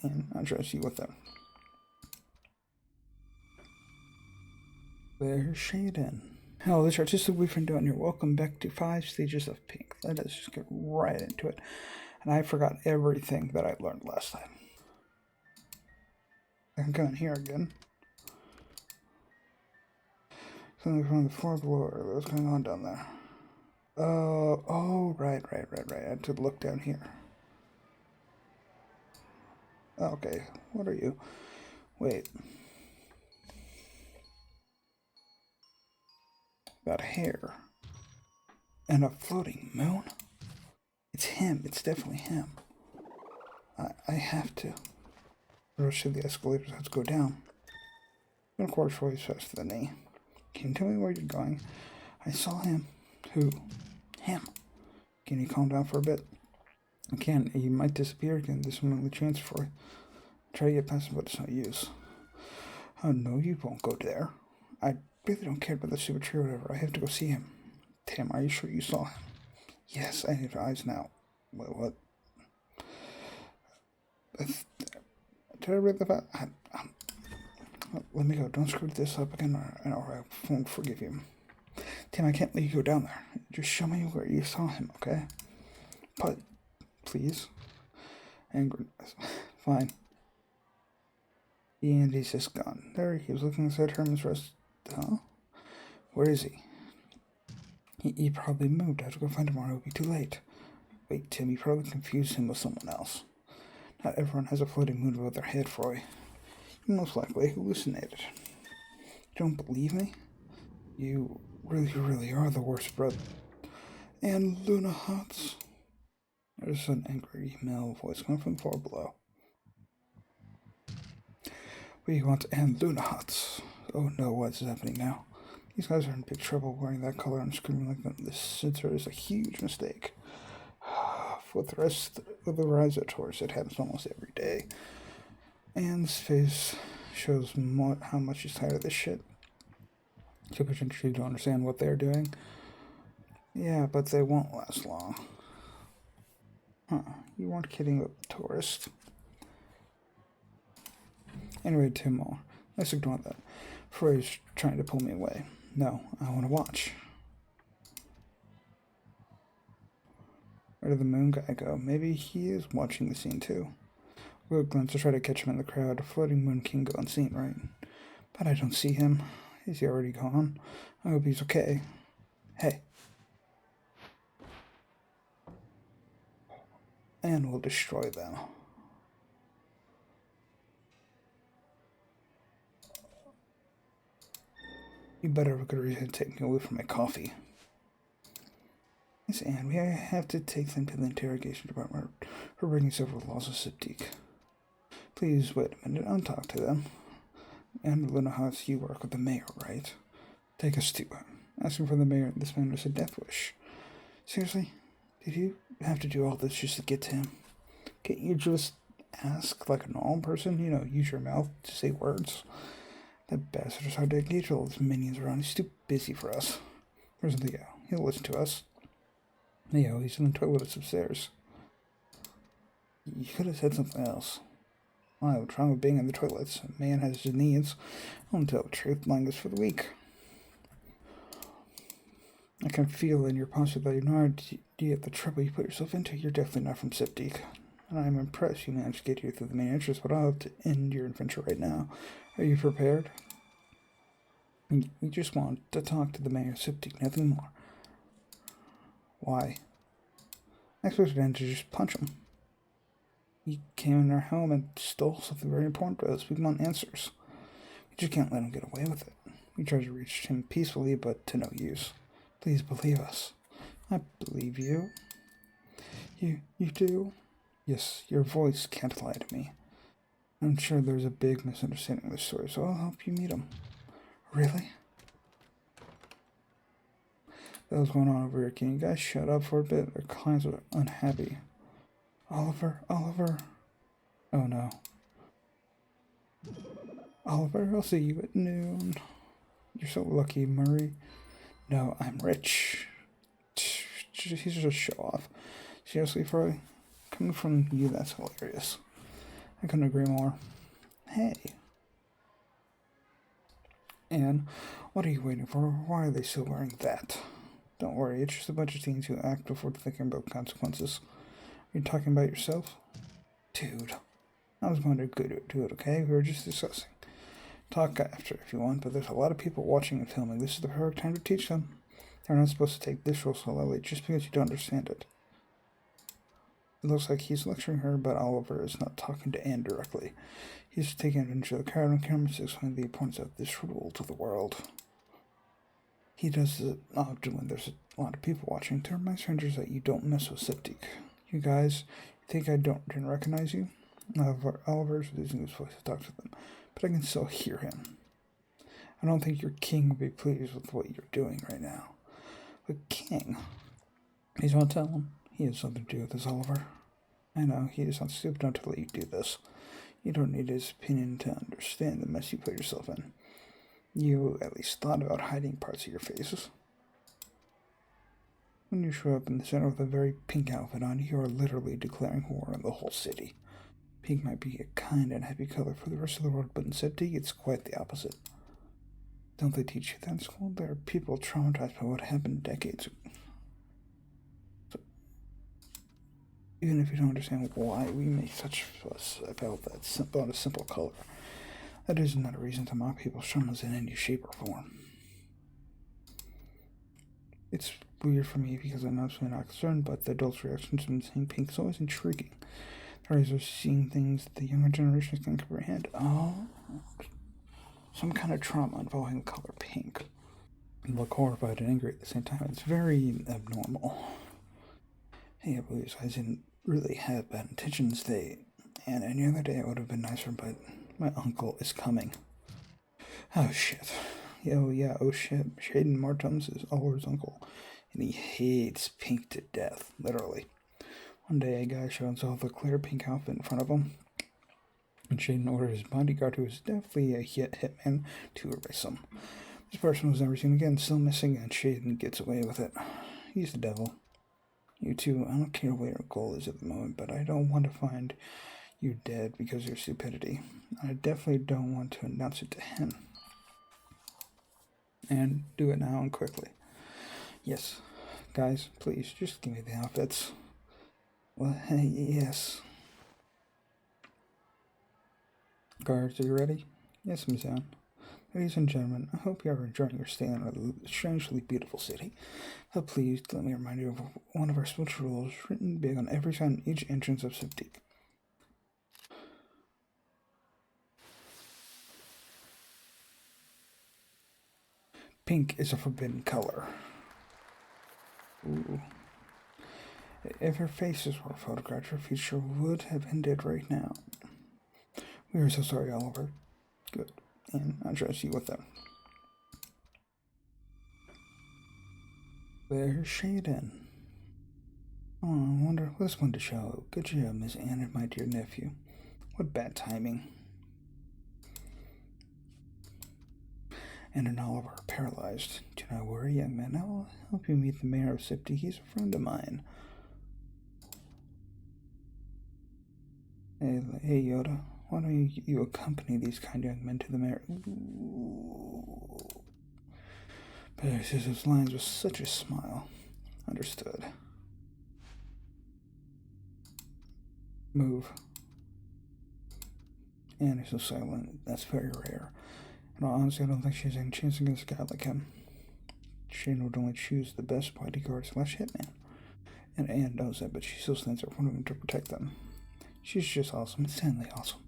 and address you with them. There's Shaden. Hello, this is Artistic Boyfriend down here. Welcome back to 5 Stages of Pink. Let us just get right into it. And I forgot everything that I learned last time. I can come in here again. Something from the floor below. What's going on down there? Oh, right. I had to look down here. Okay, what are you? Wait. Got hair. And a floating moon? It's him. It's definitely him. I have to rush to the escalators. Let's go down. And of course, Roy's faster than me. Can you tell me where you're going? I saw him. Who? Him. Can you calm down for a bit? I can't. He might disappear again. This is my only chance for it. Try to get past him, but it's no use. Oh, no, you won't go there. I really don't care about the super tree or whatever. I have to go see him. Tim, are you sure you saw him? Yes, I have eyes now. Wait, what? Did I read that? Let me go. Don't screw this up again, or I won't forgive you. Tim, I can't let you go down there. Just show me where you saw him, okay? But, please. Angry. Fine. And he's just gone. There he was looking inside Herman's rest. Huh? Where is he? He probably moved. I have to go find him or it'll be too late. Wait, Tim, you probably confused him with someone else. Not everyone has a floating moon above their head, Roy. You most likely hallucinated. You don't believe me? You really are the worst brother. And Luna Huts. There's an angry male voice coming from the floor below. We want to end Luna Huts. Oh no, what's happening now? These guys are in big trouble wearing that color and screaming like them. This sensor is a huge mistake. With the rest of the Rhizotors, it happens almost every day. And this face shows how much he's tired of this shit. Super intrigued to understand what they're doing. Yeah, but they won't last long. Huh, you weren't kidding with the tourist. Anyway, Tim, let's ignore that. Frey's trying to pull me away. No, I want to watch. Where did the moon guy go? Maybe he is watching the scene too. We'll glance to try to catch him in the crowd. A floating moon can go unseen, right? But I don't see him. Is he already gone? I hope he's okay. Hey. And we'll destroy them. You better have a good reason to take me away from my coffee. Miss Anne, we have to take them to the interrogation department for breaking several laws of Septique. Please wait a minute, I'll talk to them. And Luna House, you work with the mayor, right? Take us to him. Asking for the mayor, this man was a death wish. Seriously? Did you have to do all this just to get to him? Can't you just ask like a normal person? You know, use your mouth to say words. That bastard is hard to engage with all his minions around. He's too busy for us. Where's Leo? He'll listen to us. Leo, he's in the toilet upstairs. You could have said something else. Why, what's wrong with being in the toilets? A man has his needs. I won't tell the truth. Mine is for the weak. I can feel in your posture that you know the trouble you put yourself into. You're definitely not from Septique. And I'm impressed you managed to get here through the main entrance, but I'll have to end your adventure right now. Are you prepared? We just want to talk to the mayor of Septique, nothing more. Why? I expected him to just punch him. He came in our home and stole something very important to us. We want answers. We just can't let him get away with it. We tried to reach him peacefully, but to no use. Please believe us. I believe you. You do? Yes, your voice can't lie to me. I'm sure there's a big misunderstanding of this story, so I'll help you meet him. Really? What's going on over here? Can you guys shut up for a bit? Our clients are unhappy. Oliver? Oh no. Oliver, I'll see you at noon. You're so lucky, Murray. No, I'm rich. He's just a show off. Seriously, Froy? Coming from you, that's hilarious. I couldn't agree more. Hey. Anne, what are you waiting for? Why are they still wearing that? Don't worry, it's just a bunch of teens who act before thinking about consequences. Are you talking about yourself? Dude, I was going to do it, okay? We were just discussing. Talk after if you want, but there's a lot of people watching and filming. This is the perfect time to teach them. They're not supposed to take this role so lightly just because you don't understand it. It looks like he's lecturing her, but Oliver is not talking to Anne directly. He's taking advantage of the crowd on camera to explain the importance of this rule to the world. He does it often when there's a lot of people watching to remind strangers that you don't mess with Septik. You guys, think I didn't recognize you? Oliver's using his voice to talk to them, but I can still hear him. I don't think your king would be pleased with what you're doing right now. The king? Please don't tell him. He has something to do with this, Oliver. I know, he is not stupid enough to let you do this. You don't need his opinion to understand the mess you put yourself in. You at least thought about hiding parts of your faces. When you show up in the center with a very pink outfit on, you are literally declaring war on the whole city. Pink might be a kind and happy color for the rest of the world, but in Septik, it's quite the opposite. Don't they teach you that in school? There are people traumatized by what happened decades ago. So, even if you don't understand why we make such fuss about a simple color, that is not a reason to mock people's traumas in any shape or form. It's weird for me because I'm absolutely not concerned, but the adults' reactions to seeing pink is always intriguing. Their eyes are seeing things that the younger generations can comprehend. Oh, some kind of trauma involving the color pink. And look horrified and angry at the same time. It's very abnormal. Hey, I believe I didn't really have bad intentions. And any other day I would have been nicer, but my uncle is coming. Oh shit. Oh shit. Shaden Martins is Oliver's uncle, and he hates pink to death, literally. One day a guy shows off a clear pink outfit in front of him, and Shaden orders his bodyguard, who is definitely a hitman, to erase him. This person was never seen again, still missing, and Shaden gets away with it. He's the devil. You two, I don't care what your goal is at the moment, but I don't want to find you dead because of your stupidity. I definitely don't want to announce it to him. And do it now and quickly. Yes. Guys, please, just give me the outfits. Well, hey, yes. Guards, are you ready? Yes, Miss Anne. Ladies and gentlemen, I hope you are enjoying your stay in a strangely beautiful city. But please, let me remind you of one of our special rules written big on every sign each entrance of Septik. Pink is a forbidden color. Ooh. If your faces were photographed, your future would have ended right now. We are so sorry, Oliver. Good. And I trust you with them. There's Shaden. Oh, I wonder who this one to show. Good job, Miss Anne and my dear nephew. What bad timing. Anne and Oliver are paralyzed. Do not worry, young man. I will help you meet the mayor of Septik. He's a friend of mine. Hey, Yoda. Why don't you accompany these kind young men to the mayor? Perseus' lines with such a smile. Understood. Move. Anne is so silent. That's very rare. And honestly, I don't think she has any chance against a guy like him. Shane would only choose the best bodyguard / hitman. And Anne knows that, but she still stands up for him to protect them. She's just awesome. Insanely awesome.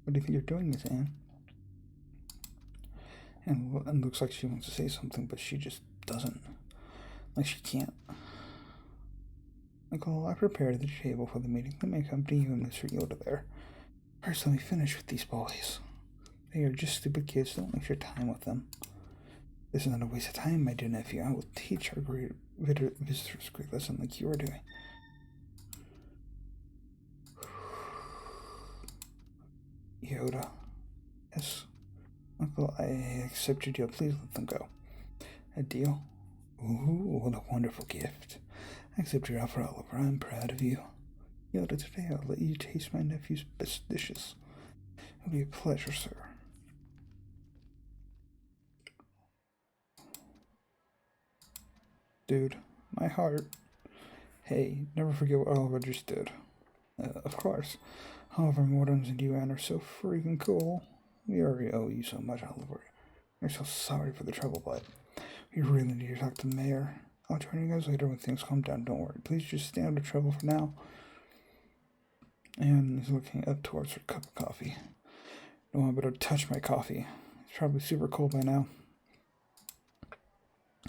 What do you think you're doing, Miss Anne? And looks like she wants to say something, but she just doesn't. Like she can't. Uncle, I prepared the table for the meeting. Let me accompany you and Mr. Yoda there. First, let me finish with these boys. They are just stupid kids. Don't waste your time with them. This is not a waste of time, my dear nephew. I will teach our great visitors a great lesson like you are doing. Yoda. Yes. Uncle, I accept your deal. Please let them go. A deal? Ooh, what a wonderful gift. I accept your offer, Oliver. I'm proud of you. Yoda, today I'll let you taste my nephew's best dishes. It'll be a pleasure, sir. Dude, my heart. Hey, never forget what Oliver just did. Of course. However, Mortems and you, Anne, are so freaking cool. We already owe you so much, Oliver. We're so sorry for the trouble, but we really need to talk to the mayor. I'll join you guys later when things calm down. Don't worry. Please just stay out of trouble for now. Anne is looking up towards her cup of coffee. No one better touch my coffee. It's probably super cold by now.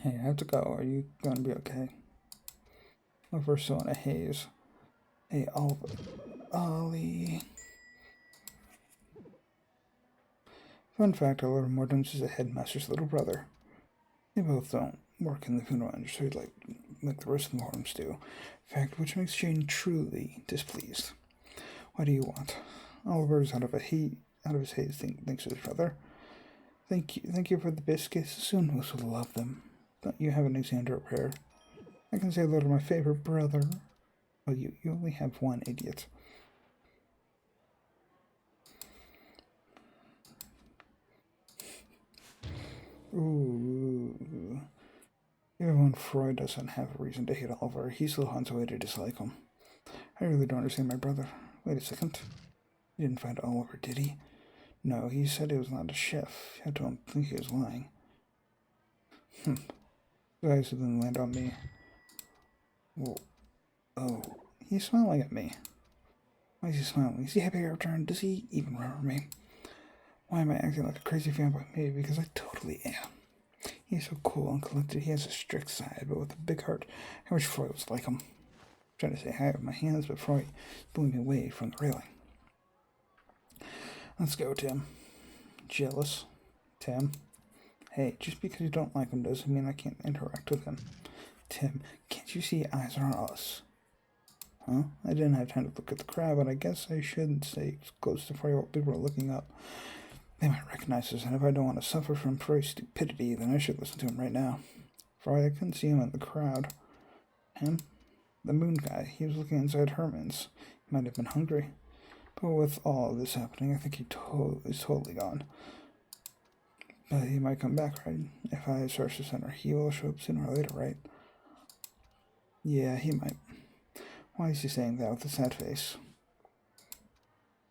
Hey, I have to go. Are you going to be okay? Oliver's still in a haze. Hey, Ollie. Fun fact, Oliver Mortems is the headmaster's little brother. They both don't work in the funeral industry like the rest of the Mortems do. Fact which makes Jane truly displeased. What do you want? Oliver's out of his haze thanks to his brother. Thank you for the biscuits. Soon most will love them. Don't you have an exam to prepare? I can say hello to my favorite brother. Well, you only have one, idiot. Ooh. Even when Freud doesn't have a reason to hate Oliver, he still finds a way to dislike him. I really don't understand my brother. Wait a second. He didn't find Oliver, did he? No, he said he was not a chef. I don't think he was lying. His eyes didn't land on me. Whoa. Oh, he's smiling at me. Why is he smiling? Is he happy I returned? Does he even remember me? Why am I acting like a crazy fanboy? Maybe because I totally am. He's so cool and collected. He has a strict side, but with a big heart. I wish Freud was like him. I'm trying to say hi with my hands, but Freud blew me away from the railing. Let's go, Tim. Jealous? Tim? Hey, just because you don't like him doesn't mean I can't interact with him. Tim, can't you see eyes are on us? Huh? I didn't have time to look at the crowd, but I guess I shouldn't stay close to Freud while people are looking up. They might recognize us, and if I don't want to suffer from Freud's stupidity, then I should listen to him right now. Freud, I couldn't see him in the crowd. Him? The moon guy. He was looking inside Herman's. He might have been hungry. But with all of this happening, I think he's totally gone. But he might come back, right? If I search the center, he will show up sooner or later, right? Yeah, he might. Why is he saying that with a sad face?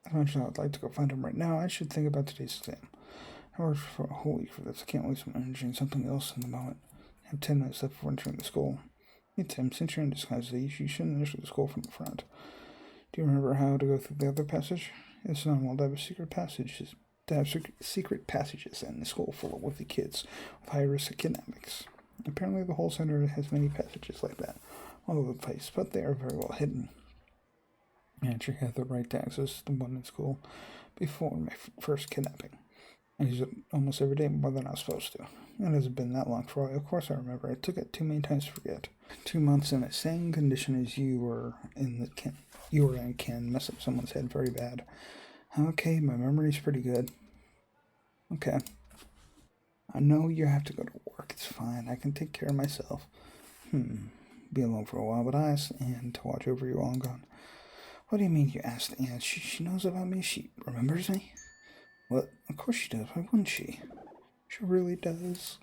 As much as I would like to go find him right now, I should think about today's exam. I worked for a whole week for this. I can't waste my energy on something else in the moment. I have 10 minutes left before entering the school. Hey Tim, since you're in disguise, you shouldn't enter the school from the front. Do you remember how to go through the other passage? It's normal to have secret passages in the school full of wicked kids with high risk of kidnappings. Apparently the whole center has many passages like that all over the place, but they are very well hidden. And she had the right to access the one in school before my first kidnapping. I use it almost every day more than I was supposed to. It hasn't been that long for all. Of course I remember. I took it too many times to forget. 2 months in the same condition as you were in can mess up someone's head very bad. Okay, my memory's pretty good. Okay. I know you have to go to work. It's fine. I can take care of myself. Be alone for a while, but I asked Anne to watch over you while I'm gone. What do you mean you asked Anne? She knows about me? She remembers me? What? Of course she does. Why wouldn't she? She really does.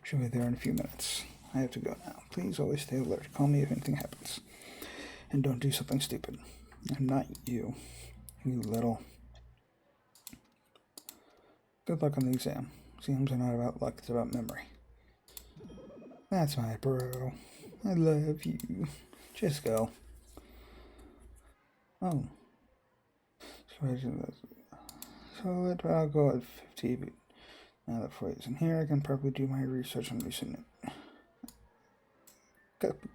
She'll be there in a few minutes. I have to go now. Please always stay alert. Call me if anything happens. And don't do something stupid. I'm not you. You little. Good luck on the exam. Exams are not about luck, it's about memory. That's my bro. I love you. Just go. Oh. So I'll go at 50. But now that Freud isn't here, I can probably do my research on recent.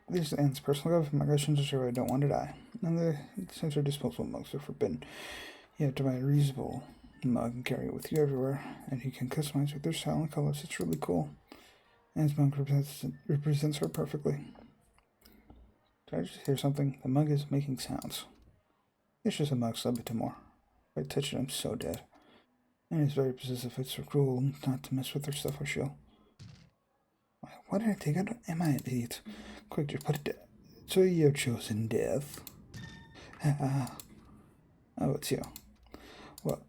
This ends personal government. My questions are sure I don't want to die. And the sensor disposable mugs are forbidden. You have to buy a reusable mug and carry it with you everywhere, and you can customize with their style and colors. It's really cool. And his mug represents her perfectly. Did I just hear something? The mug is making sounds. It's just a mug, so a bit more. If I touch it, I'm so dead. And it's very possessive. It's so cruel not to mess with her stuff or she'll. What did I take? Am I an idiot? Quick, just put it down. So you have chosen death. Oh, it's you. Well,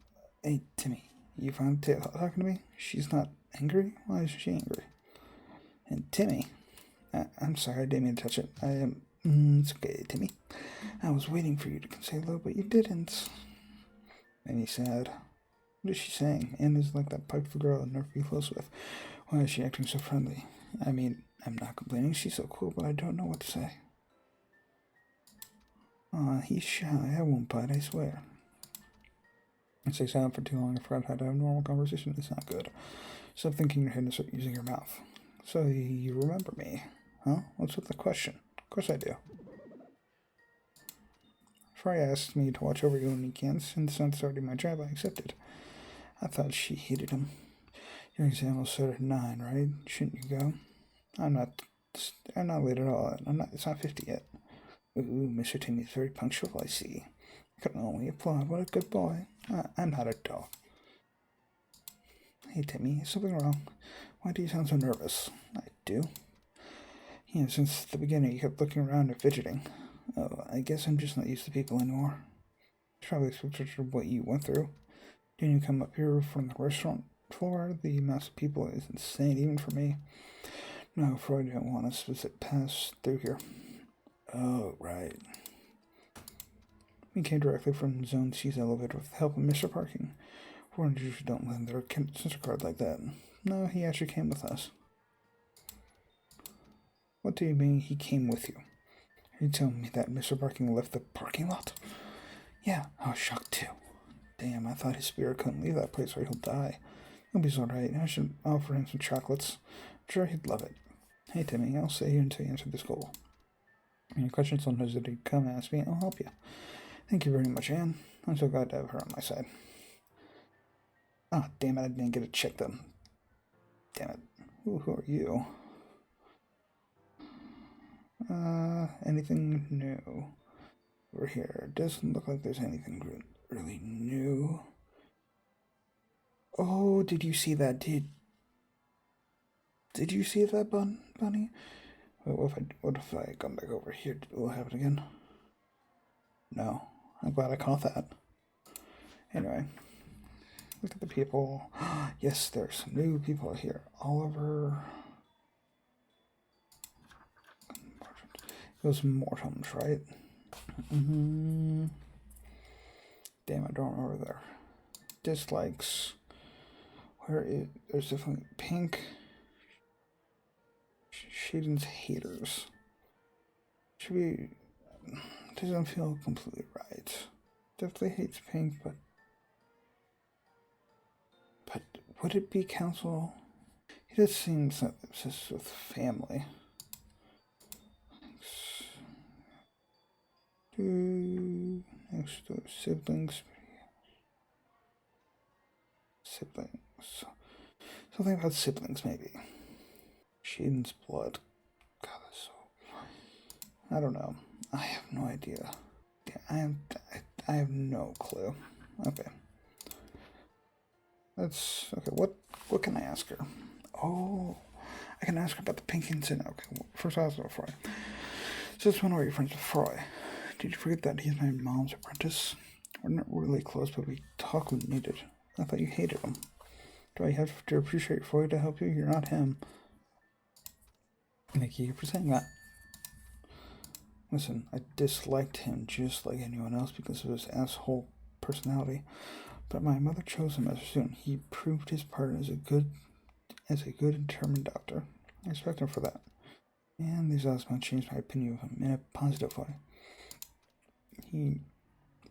hey, Timmy, you found Taylor talking to me? She's not angry? Why is she angry? And Timmy, I'm sorry, I didn't mean to touch it. I am. It's okay, Timmy. I was waiting for you to say hello, but you didn't. Made me sad. What is she saying? Anna's like that prideful girl I'd never be close with. Why is she acting so friendly? I mean, I'm not complaining. She's so cool, but I don't know what to say. Aw, he's shy. I won't bite, I swear. I stay silent for too long. I forgot how to have a normal conversation. It's not good. Stop thinking your head and start using your mouth. So you remember me, huh? What's with the question? Of course I do. Fry asked me to watch over you on weekends, and since it's already my job, I accepted. I thought she hated him. Your exam will start at 9, right? Shouldn't you go? I'm not late at all. It's not 50 yet. Ooh, Mr. Timmy's very punctual, I see. I can only applaud. What a good boy. I'm not a dog. Hey, Timmy, is something wrong? Why do you sound so nervous? I do. Yeah, since the beginning you kept looking around and fidgeting. Oh, I guess I'm just not used to people anymore. It's probably expected what you went through. Didn't you come up here from the restaurant floor? The amount of people is insane, even for me. No, Freud didn't want us to pass through here. Oh, right. We came directly from Zone C's elevator with the help of Mr. Parking. Foreigners usually don't lend their sensor card like that. No, he actually came with us. What do you mean he came with you? Are you telling me that Mr. Parking left the parking lot? Yeah, I was shocked too. Damn, I thought his spirit couldn't leave that place or he'll die. He'll be alright. I should offer him some chocolates. I'm sure he'd love it. Hey, Timmy, I'll stay here until you answer this call. Any questions, don't hesitate to come ask me. I'll help you. Thank you very much, Anne. I'm so glad to have her on my side. Ah, damn it, I didn't get to check them. Damn it. Ooh, who are you? Anything new? Over here. Doesn't look like there's anything really new. Oh, did you see that? Did you see that, Bunny? What if I come back over here? Will it happen again? No. I'm glad I caught that. Anyway, look at the people. Yes, there's some new people here. Oliver. Those Mortems, right? Damn, I don't remember their dislikes. There's definitely Pink. Shaden's haters. Doesn't feel completely right. Definitely hates Pink, but would it be Council? He just seems obsessed with family. Next to siblings. Something about siblings, maybe. Shaden's blood. God, that's so. I don't know. I have no idea. I have no clue. Okay. Okay. What can I ask her? Oh, I can ask her about the pink incident. Okay. Well, first, I'll ask about Fry. Since when were you friends with Fry? Did you forget that he's my mom's apprentice? We're not really close, but we talk when needed. I thought you hated him. Do I have to appreciate Freud to help you? You're not him. Thank you for saying that. Listen, I disliked him just like anyone else because of his asshole personality, but my mother chose him as a student. He proved his part as a good and determined doctor. I respect him for that. And these Osmond changed my opinion of him in a positive way. He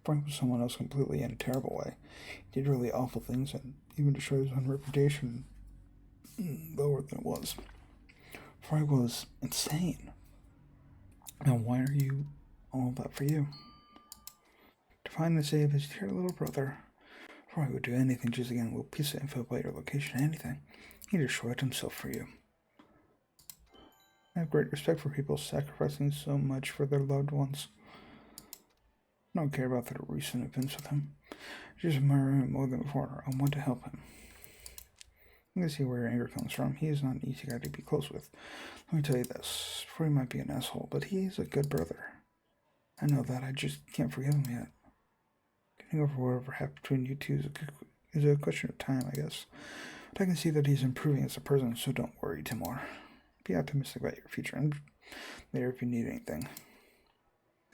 framed someone else completely in a terrible way. He did really awful things and even destroyed his own reputation lower than it was. Fry was insane. Now why are you all that for you? To find and save his dear little brother. Fry would do anything just to get a little piece of info about your location, anything. He destroyed himself for you. I have great respect for people sacrificing so much for their loved ones. I don't care about the recent events with him. I just admire him more than before. I want to help him. I can see where your anger comes from. He is not an easy guy to be close with. Let me tell you this. Fry might be an asshole, but he is a good brother. I know that, I just can't forgive him yet. Getting over whatever happened between you two is a question of time, I guess. But I can see that he's improving as a person, so don't worry, Timor. Be optimistic about your future, and later if you need anything.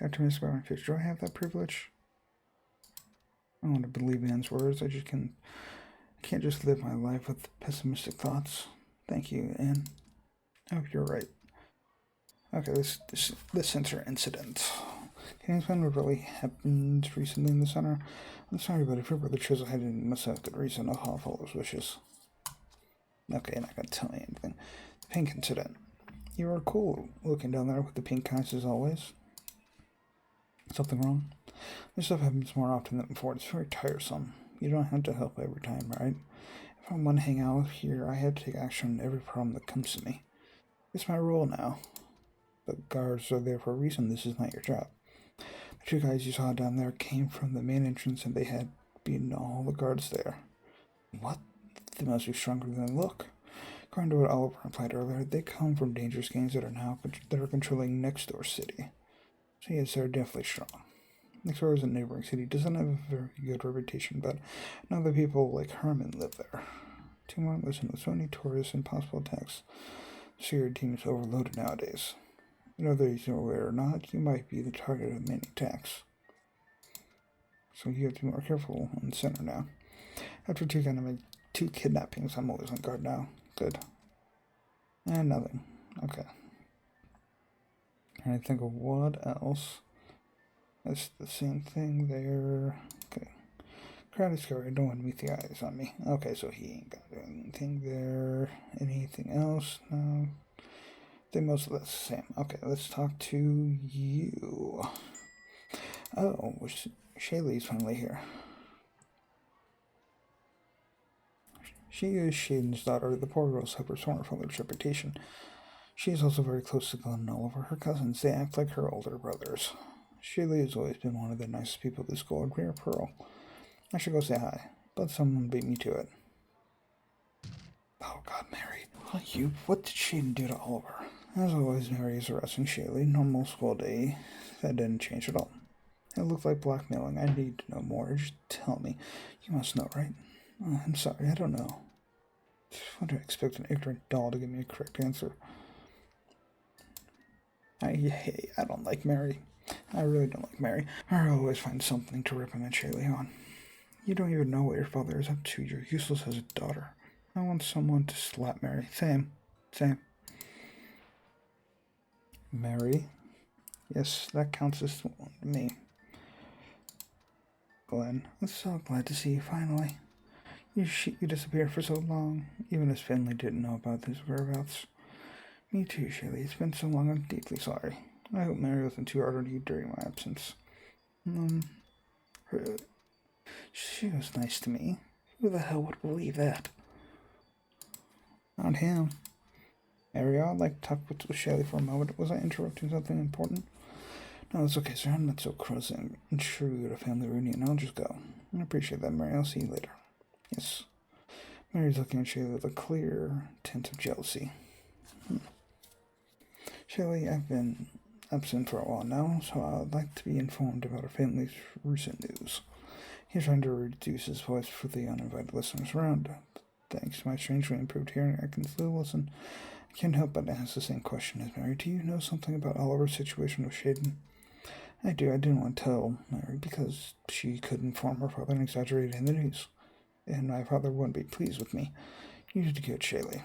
Optimistic about my future. Do I have that privilege? I don't want to believe man's words. I can't just live my life with pessimistic thoughts. Thank you, Anne. Oh, you're right. Okay, this center incident. Can you explain what really happened recently in the center? I'm sorry, but if your brother chose a hide, you must have good reason to follow his wishes. Okay, not gonna tell me anything. The pink incident. You were cool looking down there with the pink eyes as always. Something wrong? This stuff happens more often than before. It's very tiresome. You don't have to help every time, right? If I want to hang out here, I have to take action on every problem that comes to me. It's my role now. But guards are there for a reason. This is not your job. The two guys you saw down there came from the main entrance and they had beaten all the guards there. What? They must be stronger than they look. According to what Oliver implied earlier, they come from dangerous gangs that are controlling next door city. So yes, they're definitely strong. Next door is a neighboring city. Doesn't have a very good reputation, but now the people like Herman live there. Timor, listen, with so many tourists and possible attacks, so your team is overloaded nowadays. Whether you're aware or not, you might be the target of many attacks. So you have to be more careful in the center now. After two kidnappings, I'm always on guard now. Good. And nothing. Okay. Trying to think of what else. That's the same thing there. Okay. Crowd is scary. I don't want to meet the eyes on me. Okay, so he ain't got anything there. Anything else? No. They're most of the same. Okay, let's talk to you. Oh, Shaylee's finally here. She is Shaden's daughter. The poor girl suffers from her father's reputation. She is also very close to Glenn and Oliver, her cousins. They act like her older brothers. Shaylee has always been one of the nicest people at the school. And Rare Pearl. I should go say hi, but someone beat me to it. Oh God, Mary. What did Shaden do to Oliver? As always, Mary is arresting Shaylee. Normal school day. That didn't change at all. It looked like blackmailing. I need to know more. Just tell me. You must know, right? Oh, I'm sorry, I don't know. What do I expect an ignorant doll to give me a correct answer? I don't like Mary. I really don't like Mary. I always find something to reprimand Shaylee on. You don't even know what your father is up to. You're useless as a daughter. I want someone to slap Mary. Same. Mary? Yes, that counts as me. Glenn, I'm so glad to see you finally. You disappeared for so long. Even as Finley didn't know about his whereabouts. Me too, Shaylee. It's been so long. I'm deeply sorry. I hope Mary wasn't too hard on you during my absence. She was nice to me. Who the hell would believe that? Not him. Mary, I'd like to talk with Shaylee for a moment. Was I interrupting something important? No, it's okay, sir. I'm not so cross and shrewd at a family reunion. I'll just go. I appreciate that, Mary. I'll see you later. Yes. Mary's looking at Shaylee with a clear tint of jealousy. Shaylee, I've been absent for a while now, so I'd like to be informed about our family's recent news. He's trying to reduce his voice for the uninvited listeners around. Thanks to my strangely improved hearing, I can still listen. I can't help but ask the same question as Mary. Do you know something about Oliver's situation with Shaden? I do. I didn't want to tell Mary because she could inform her father and exaggerate in the news. And my father wouldn't be pleased with me. You need to get Shaylee.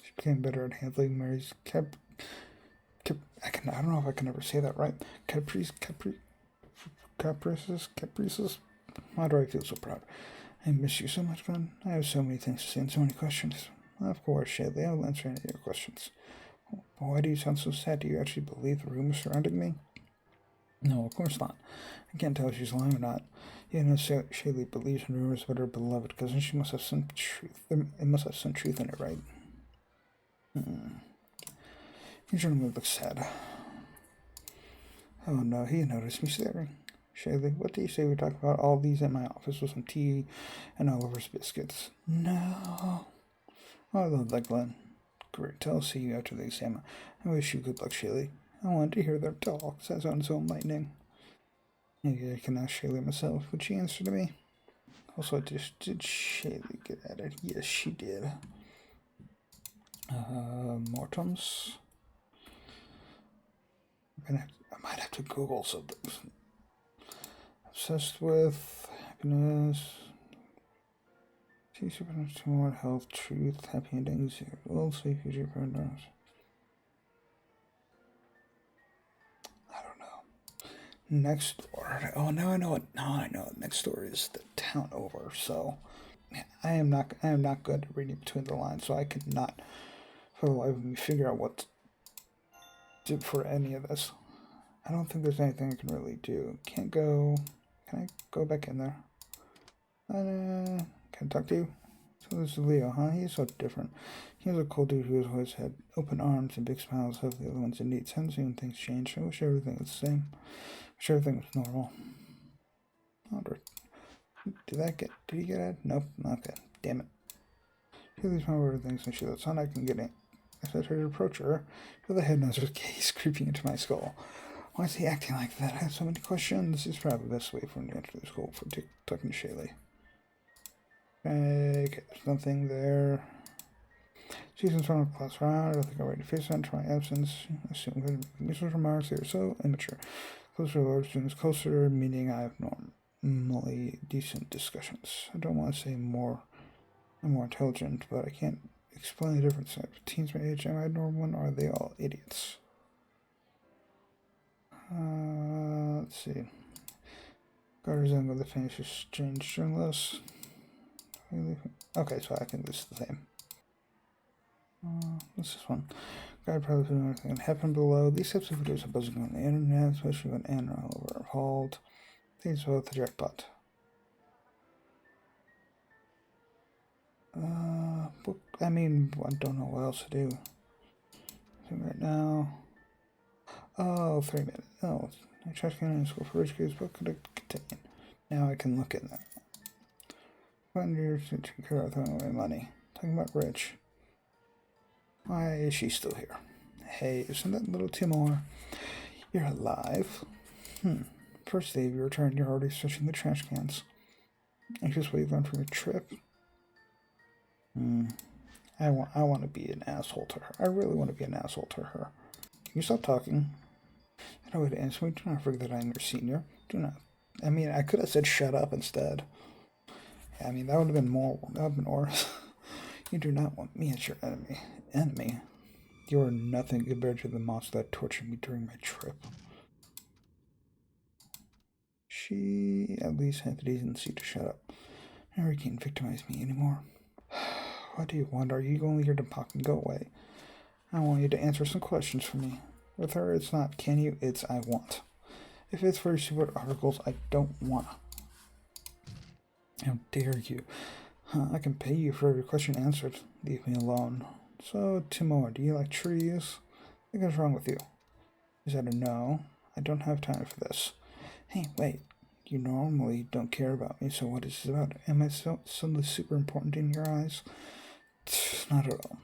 She became better at handling Mary's I don't know if I can ever say that right. Caprices. Why do I feel so proud? I miss you so much, Glenn. I have so many things to say and so many questions. Of course, Shaylee, I'll answer any of your questions. Why do you sound so sad? Do you actually believe the rumors surrounding me? No, of course not. I can't tell if she's lying or not. You know, Shaylee believes in rumors about her beloved cousin. She must have some truth. It must have some truth in it, right? He generally looks sad. Oh no, he noticed me staring. Shaylee, what do you say we talk about all these in my office with some tea and Oliver's biscuits? No. Oh, I love that, Glenn. Great. I'll see you after the exam. I wish you good luck, Shaylee. I wanted to hear them talk. That sounds so enlightening. Maybe I can ask Shaylee myself. Would she answer to me? Also, did Shaylee get at it? Yes, she did. Mortums. I might have to Google something. Obsessed with happiness. See supernatural more health, truth, happy endings, world, safe future paradigms. I don't know. Next door. Oh, now I know it. Now I know it. Next door is the town over. So I am not good at reading between the lines. So I could not, for the life of me, figure out what to do for any of this. I don't think there's anything I can really do. Can't go. Can I go back in there? Can I talk to you? So this is Leo, huh? He's so different. He was a cool dude who always had open arms and big smiles of the other ones in need. Haven't seen things change. I wish everything was the same. I wish everything was normal. Did he get it? Nope. Okay. Damn it. She leaves my word things and she lets on I can get in. As I try to approach her, feel the head nozzle's gaze creeping into my skull. Why is he acting like that? I have so many questions. This is probably the best way for him to enter the school for talking to Shaylee. Okay, there's nothing there. She's in front of class round. I don't think I'm ready to face that into my absence. I assume I'm going to make useless remarks. They are so immature. Closer to large students, closer, meaning I have normally decent discussions. I don't want to say I'm more intelligent, but I can't explain the difference. Teens my age, am I a normal one, or are they all idiots? Let's see. Got to resemble the famous strange journalist. Okay, so I think this is the same. What's this one? God probably put everything that happened below. These types of videos are buzzing on the internet, especially when Anna and Oliver are involved. Things about the jackpot. Book. I mean, I don't know what else to do. Right now. Oh, 3 minutes. Oh, I tried to get in school for rich kids. What could it contain? Now I can look in there. When you're taking care of throwing away money. Talking about Rich. Why is she still here? Hey, isn't that little Timor? You're alive. First day of your return, you're already searching the trash cans. Anxious what you've learned from your trip. I want to be an asshole to her. I really want to be an asshole to her. Can you stop talking? I don't way to answer me. Do not forget that I'm your senior. Do not. I mean, I could have said shut up instead. I mean, that would have been more. That would have been worse. You do not want me as your enemy. Enemy? You are nothing compared to the monster that tortured me during my trip. She at least had the decency to shut up. Never can't victimize me anymore. What do you want? Are you only here to mock and go away? I want you to answer some questions for me. With her, it's not can you, it's I want. If it's for stupid articles, I don't want. How dare you? I can pay you for every question answered. Leave me alone. So, Timor, do you like trees? What is wrong with you? Is that a no? I don't have time for this. Hey, wait. You normally don't care about me, so what is this about? Am I suddenly super important in your eyes? Not at all.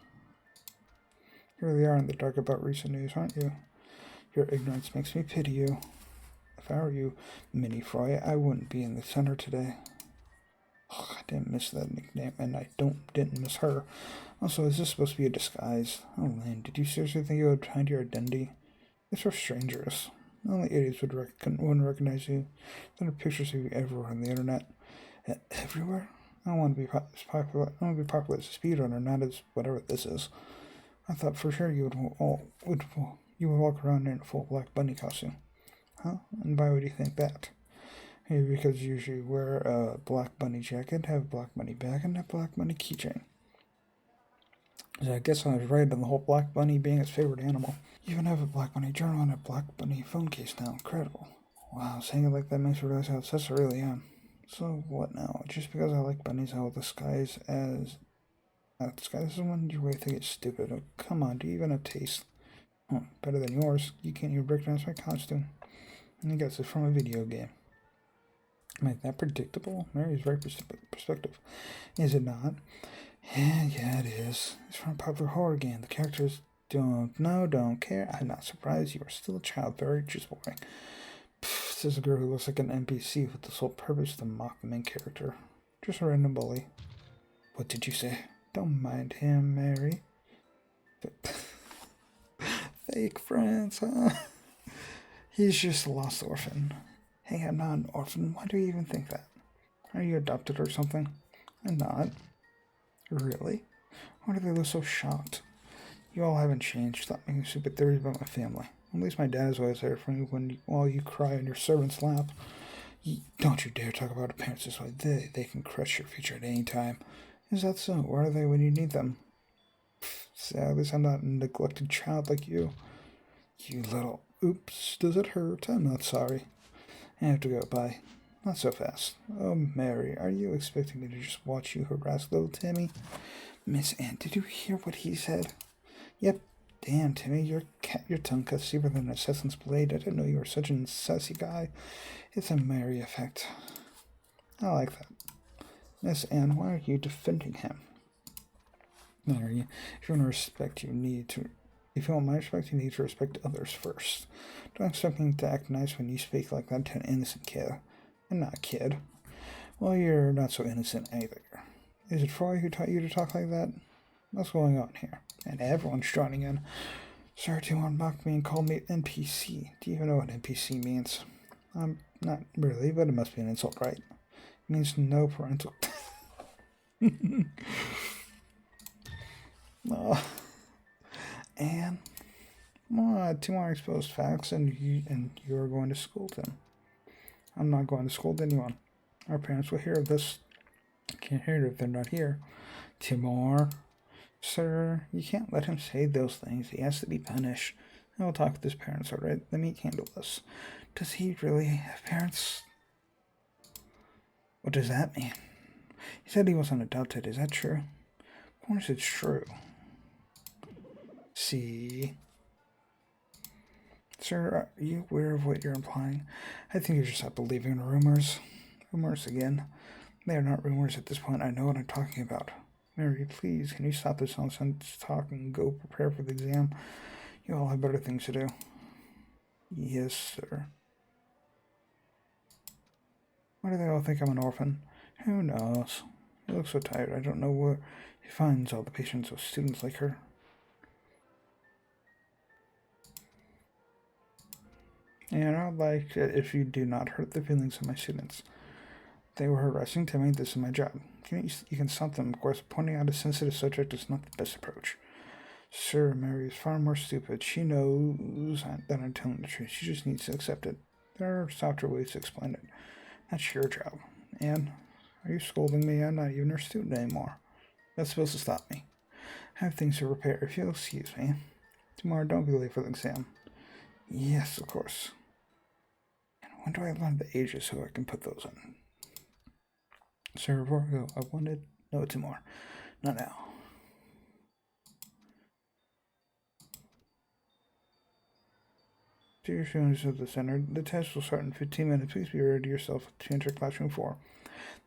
You really are in the dark about recent news, aren't you? Your ignorance makes me pity you. If I were you, Minnie Froy, I wouldn't be in the center today. Oh, I didn't miss that nickname, and I didn't miss her. Also, is this supposed to be a disguise? Oh, Lane, did you seriously think you would hide your identity? It's for strangers. Only idiots wouldn't recognize you. There are pictures of you everywhere on the internet. Everywhere? I want to be popular. I want to be popular as a speedrunner, not as whatever this is. I thought for sure you would walk around in a full Black Bunny costume. Huh? And why would you think that? Maybe because you usually wear a Black Bunny jacket, have a Black Bunny bag, and a Black Bunny keychain. So I guess I was right on the whole Black Bunny being his favorite animal. You even have a Black Bunny journal and a Black Bunny phone case now. Incredible. Wow, saying it like that makes me realize how obsessed I really am. So what now? Just because I like bunnies, I will disguise as... disguise as one? You really think it's stupid. Oh, come on, do you even have taste? Oh, better than yours. You can't even recognize my costume. And I guess it's from a video game. Am I that predictable? Mary's very perspective. Is it not? Yeah, it is. It's from a popular horror game. The characters Don't care. I'm not surprised. You are still a child. Very just boring. This is a girl who looks like an NPC with the sole purpose to mock the main character. Just a random bully. What did you say? Don't mind him, Mary. Fake friends, huh? He's just a lost orphan. Hey, I'm not an orphan. Why do you even think that? Are you adopted or something? I'm not. Really? Why do they look so shocked? You all haven't changed. Stop making stupid theories about my family. At least my dad is always there for you while you cry on your servant's lap. Don't you dare talk about parents this way. They can crush your future at any time. Is that so? Where are they when you need them? At least I'm not a neglected child like you. You little... Oops, does it hurt? I'm not sorry. I have to go. Bye. Not so fast. Oh, Mary, are you expecting me to just watch you harass little Timmy? Miss Anne, did you hear what he said? Yep. Damn, Timmy, your tongue cuts deeper than an assassin's blade. I didn't know you were such a sassy guy. It's a Mary effect. I like that. Miss Anne, why are you defending him? Mary, if you want respect, if you want my respect, you need to respect others first. Don't expect me to act nice when you speak like that to an innocent kid. I'm not a kid. Well, you're not so innocent either. Is it Froy who taught you to talk like that? What's going on here? And everyone's joining in. Sir, do you want to mock me and call me NPC? Do you even know what NPC means? Not really, but it must be an insult, right? It means no parental... Anne, Timar exposed facts, and you are going to scold him. I'm not going to scold anyone. Our parents will hear of this. Can't hear it if they're not here. Timar, sir, you can't let him say those things. He has to be punished. I will talk with his parents, all right? Let me handle this. Does he really have parents? What does that mean? He said he wasn't adopted. Is that true? Of course it's true. See? Sir, are you aware of what you're implying? I think you just stop believing in rumors. Rumors again. They are not rumors at this point. I know what I'm talking about. Mary, please, can you stop this nonsense talk and go prepare for the exam? You all have better things to do. Yes, sir. Why do they all think I'm an orphan? Who knows? He looks so tired. I don't know where he finds all the patience with students like her. And I'd like it if you do not hurt the feelings of my students. They were harassing Timmy. This is my job. You can stop them, of course. Pointing out a sensitive subject is not the best approach. Sir, Mary is far more stupid. She knows that I'm telling the truth. She just needs to accept it. There are softer ways to explain it. That's your job. Anne, are you scolding me? I'm not even your student anymore. That's supposed to stop me. I have things to repair. If you'll excuse me. Tomorrow, don't be late for the exam. Yes, of course. When do I learn the ages so I can put those in? Sir Vorgo, I wanted... No, Timor. Not now. Dear students of the center, the test will start in 15 minutes. Please be ready yourself to enter classroom 4.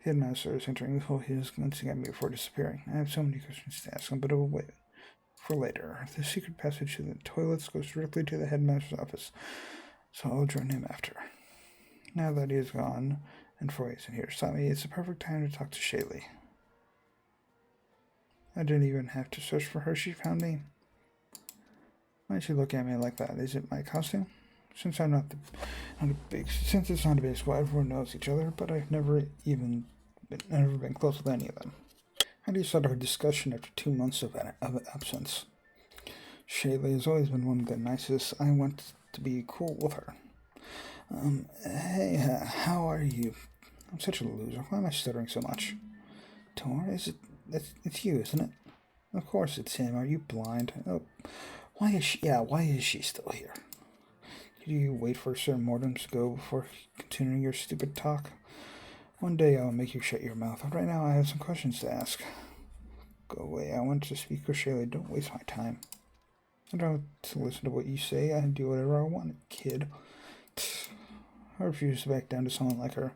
The headmaster is entering the hall. He is glancing at me before disappearing. I have so many questions to ask him, but I will wait for later. The secret passage to the toilets goes directly to the headmaster's office, so I'll join him after. Now that he is gone, and Froy isn't here to stop me, it's the perfect time to talk to Shaylee. I didn't even have to search for her. She found me. Why did she look at me like that? Is it my costume? Since it's not a big squad, everyone knows each other, but I've never been close with any of them. How do you start our discussion after 2 months of absence? Shaylee has always been one of the nicest. I want to be cool with her. Hey, how are you? I'm such a loser. Why am I stuttering so much? Tor, it's you, isn't it? Of course it's him. Are you blind? Oh, why is she still here? Did you wait for Sir Mortem to go before continuing your stupid talk? One day I will make you shut your mouth, but right now I have some questions to ask. Go away. I want to speak with Shaylee. Don't waste my time. I don't have to listen to what you say. I can do whatever I want, kid. I refuse to back down to someone like her.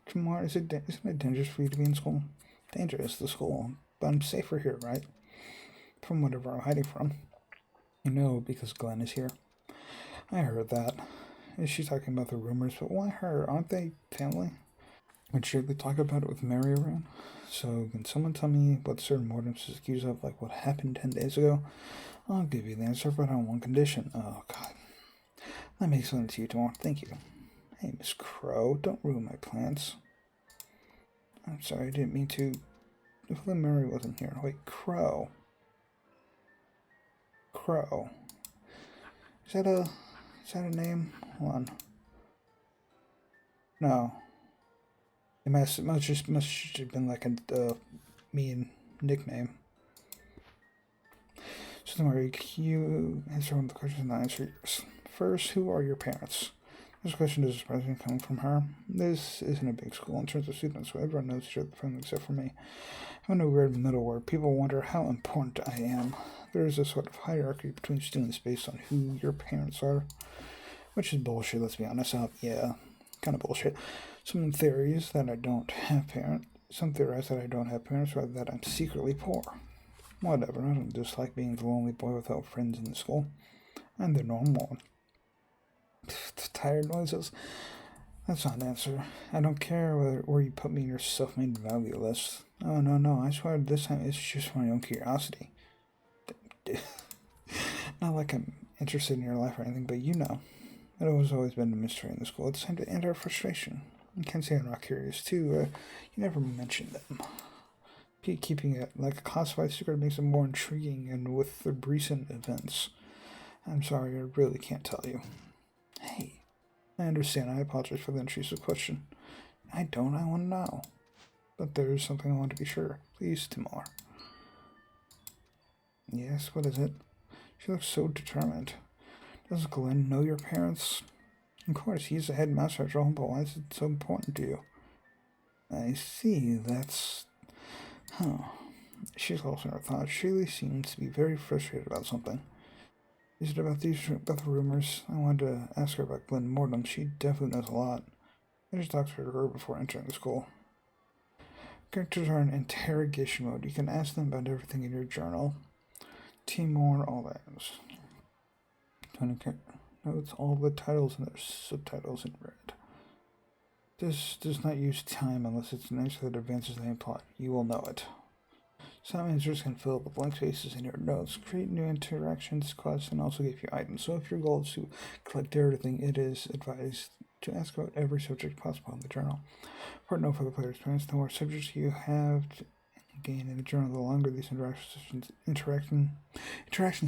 Come on, isn't it dangerous for you to be in school? Dangerous, the school. But I'm safer here, right? From whatever I'm hiding from. You know, because Glenn is here. I heard that. Is she talking about the rumors? But why her? Aren't they family? Would Shirley talk about it with Mary around? So, can someone tell me what Sir Mortimer's accused of, like what happened 10 days ago? I'll give you the answer, but on one condition. Oh, God. That makes sense to you tomorrow. Thank you. Hey, Miss Crow, don't ruin my plans. I'm sorry, I didn't mean to. If Mary wasn't here. Wait, Crow. Crow. Is that a name? Hold on. No. It must have been like a mean nickname. So don't worry, you answer one of the questions and I'll answer yours. First, who are your parents? This question is surprising coming from her. This isn't a big school in terms of students, so everyone knows each other from except for me. I'm in a weird middle where people wonder how important I am. There is a sort of hierarchy between students based on who your parents are, which is bullshit, let's be honest. Yeah, kind of bullshit. Some theories that I don't have parents. Some theorize that I don't have parents, or that I'm secretly poor. Whatever, I don't dislike being the lonely boy without friends in the school. I'm the normal one. Tired noises. That's not an answer. I don't care where you put me in your self-made value list. Oh, no, I swear this time it's just my own curiosity. Not like I'm interested in your life or anything, but you know. It has always been a mystery in the school. It's time to end our frustration. I can't say I'm not curious, too. You never mentioned them. Keeping it like a classified secret makes it more intriguing, and with the recent events. I'm sorry, I really can't tell you. Hey, I understand. I apologize for the intrusive question. I want to know. But there is something I want to be sure. Please, Timur. Yes, what is it? She looks so determined. Does Glenn know your parents? Of course, he's the headmaster at home, but why is it so important to you? I see, that's... Huh. She's lost in her thoughts. Shaylee seems to be very frustrated about something. Is it about the rumors? I wanted to ask her about Glenn Mortimer. She definitely knows a lot. I just talked to her before entering the school. Characters are in interrogation mode. You can ask them about everything in your journal. Timur, all that. Notes all the titles and their subtitles in red. This does not use time unless it's an answer that advances the main plot. You will know it. Some answers can fill the blank spaces in your notes, create new interactions, quests, and also give you items. So if your goal is to collect everything, it is advised to ask about every subject possible in the journal. Important note for the player's experience: the more subjects you have to gain in the journal, the longer these interaction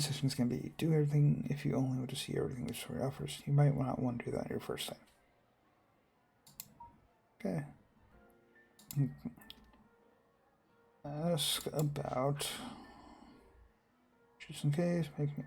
sessions can be. Do everything if you only want to see everything the story offers. You might not want to do that your first time. Okay. Ask about, just in case, make me.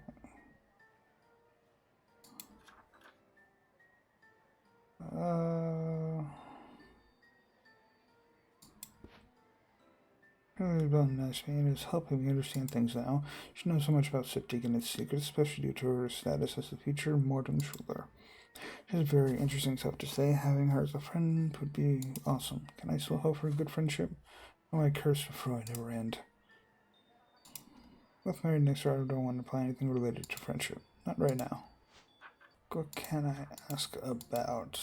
Nice man is helping me understand things now. She knows so much about Siptik and its secrets, especially due to her status as the future Mortem ruler. She has very interesting stuff to say. Having her as a friend would be awesome. Can I still hope for a good friendship? Oh, I curse before I never end. With married next year, I don't want to plan anything related to friendship. Not right now. What can I ask about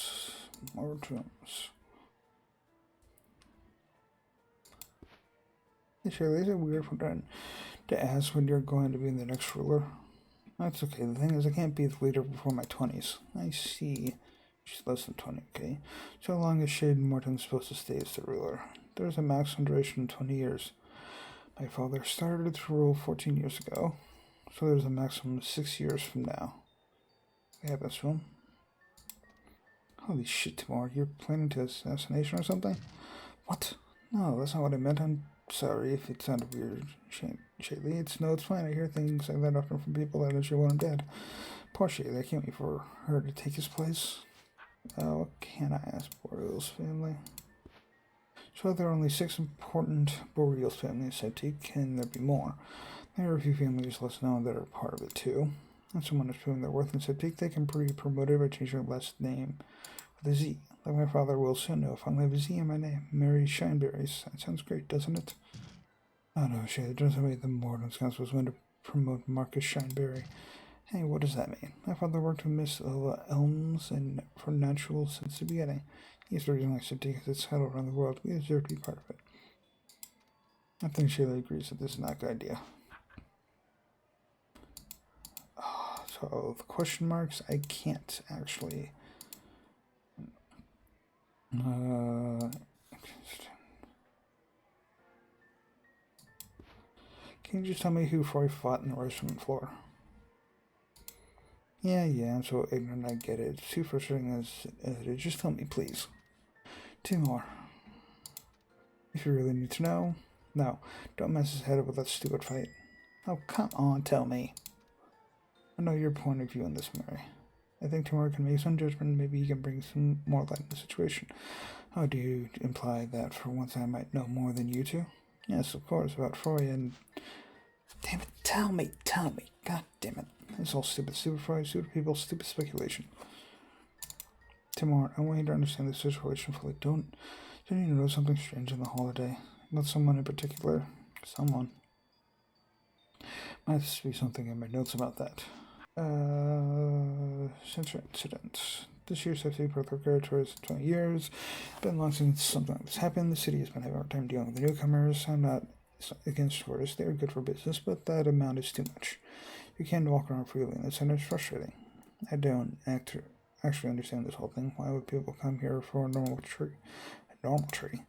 Mortems? Surely is it weird for to ask when you're going to be the next ruler? That's okay. The thing is, I can't be the leader before my 20s. I see. She's less than 20, okay? So long as Shade Morton's supposed to stay as the ruler. There's a maximum duration of 20 years. My father started to rule 14 years ago, so there's a maximum of 6 years from now. Yeah, that's one. Holy shit, Timur, you're planning to assassination or something? What? No, that's not what I meant. I'm sorry if it sounded weird, Shaylee. It's fine. I hear things like that often from people that actually want him dead. Poor Shaylee, I can't wait for her to take his place. What can I ask Boreal's family? So there are only 6 important Boreal's families, so can there be more? There are a few families less known that are part of it too. If someone is proving their worth in Septik, they can be promoted by changing their last name with a Z. Like my father will soon know if I have a Z in my name. Mary Shineberries. That sounds great, doesn't it? Oh no, shit, it doesn't make the Morton's Council was meant to promote Marcus Shineberry. Hey, what does that mean? My father worked with Miss Elms and for Natural since the beginning. He's the reason why City has its settled around the world. We deserve to be part of it. I think Shayla agrees that this is not a good idea. So, the question marks, I can't actually... Can you just tell me who Froy fought in the restaurant floor? Yeah, I'm so ignorant, I get it. It's too frustrating as it is. Just tell me, please. 2 more. If you really need to know. No, don't mess his head up with that stupid fight. Oh, come on, tell me. I know your point of view on this, Mary. I think tomorrow can make some judgment. Maybe he can bring some more light in the situation. How do you imply that for once I might know more than you two? Yes, of course, about Froy and... Damn it, tell me. God damn it. It's all stupid Froy, stupid people, stupid speculation. Timur, I want you to understand the situation fully. Don't you know something strange in the holiday? About someone in particular? Someone. Might be something in my notes about that. Center incident. This year's safety protocol tours 20 years. It's been long since something like this happened. The city has been having a hard time dealing with the newcomers. I'm not against tourists. They're good for business, but that amount is too much. You can't walk around freely in the center. It's frustrating. I don't actually understand this whole thing. Why would people come here for a normal tree? A normal tree?